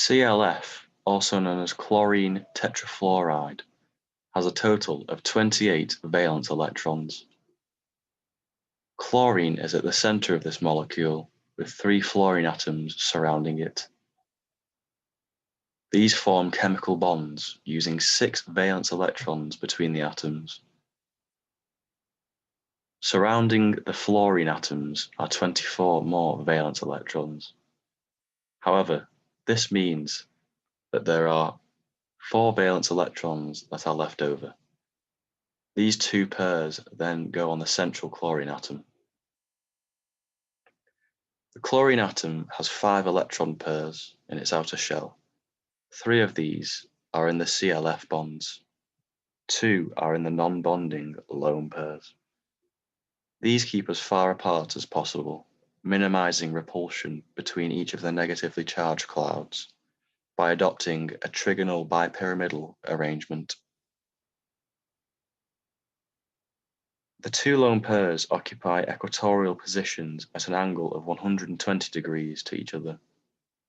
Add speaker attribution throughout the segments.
Speaker 1: ClF, also known as chlorine tetrafluoride, has a total of 28 valence electrons. Chlorine is at the center of this molecule, with 3 fluorine atoms surrounding it. These form chemical bonds using 6 valence electrons between the atoms. Surrounding the fluorine atoms are 24 more valence electrons. However, this means that there are 4 valence electrons that are left over. These 2 pairs then go on the central chlorine atom. The chlorine atom has 5 electron pairs in its outer shell. 3 of these are in the ClF bonds. 2 are in the non-bonding lone pairs. These keep as far apart as possible, minimizing repulsion between each of the negatively charged clouds by adopting a trigonal bipyramidal arrangement. The 2 lone pairs occupy equatorial positions at an angle of 120 degrees to each other.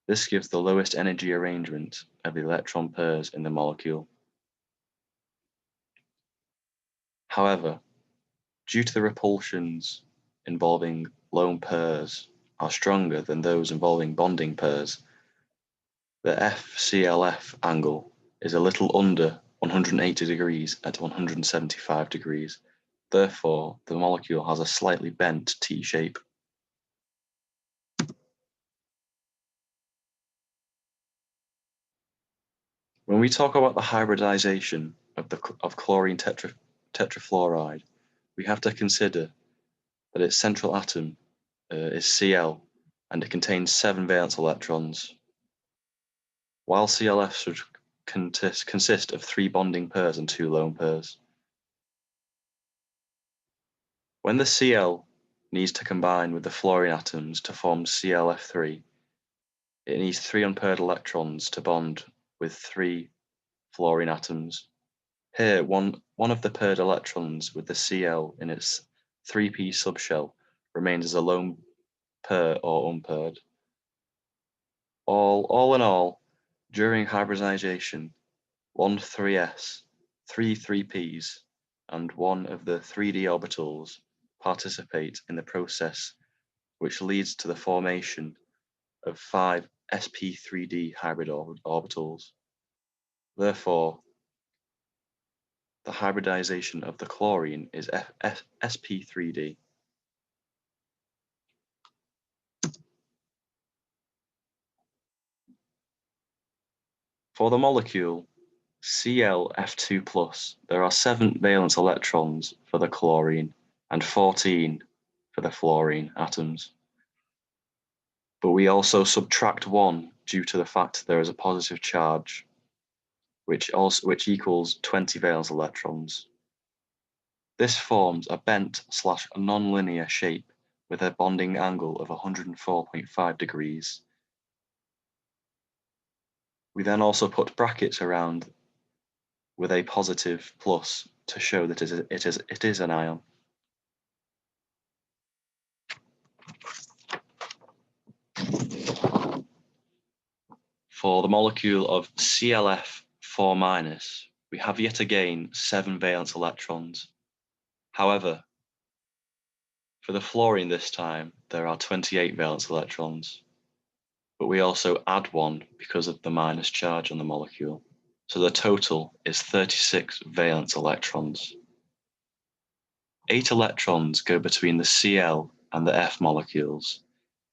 Speaker 1: This gives the lowest energy arrangement of the electron pairs in the molecule. However, due to the repulsions involving lone pairs are stronger than those involving bonding pairs, the FClF angle is a little under 180 degrees at 175 degrees. Therefore, the molecule has a slightly bent T-shape. When we talk about the hybridization of chlorine tetrafluoride, we have to consider that its central atom is Cl, and it contains 7 valence electrons, while ClF should consist of 3 bonding pairs and 2 lone pairs. When the Cl needs to combine with the fluorine atoms to form ClF3, it needs 3 unpaired electrons to bond with 3 fluorine atoms. Here, one of the paired electrons with the Cl in its 3p subshell remains as a lone pair or unpaired. All in all, during hybridization, 1 3s, 3 3p's, and 1 of the 3d orbitals participate in the process, which leads to the formation of 5 sp3d hybrid orbitals. Therefore, the hybridization of the chlorine is sp3d. For the molecule ClF2+, there are 7 valence electrons for the chlorine and 14 for the fluorine atoms. But we also subtract 1 due to the fact there is a positive charge, which equals 20 valence electrons. This forms a bent/nonlinear shape with a bonding angle of 104.5 degrees. We then also put brackets around with a positive plus to show that it is an ion. For the molecule of ClF4-, we have yet again 7 valence electrons. However, for the fluorine this time, there are 28 valence electrons, but we also add 1 because of the minus charge on the molecule. So the total is 36 valence electrons. 8 electrons go between the Cl and the F molecules,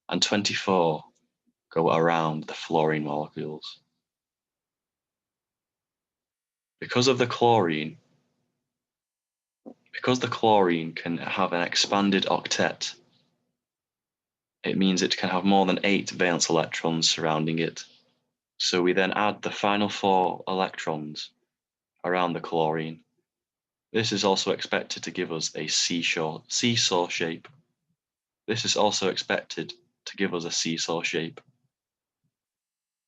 Speaker 1: and 24 go around the fluorine molecules. Because the chlorine can have an expanded octet, it means it can have more than 8 valence electrons surrounding it. So we then add the final 4 electrons around the chlorine. This is also expected to give us a seesaw shape. This is also expected to give us a seesaw shape.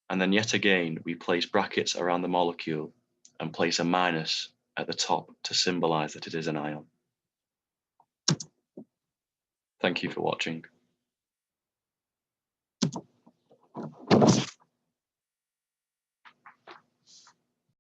Speaker 1: And then yet again, we place brackets around the molecule and place a minus at the top to symbolize that it is an ion. Thank you for watching.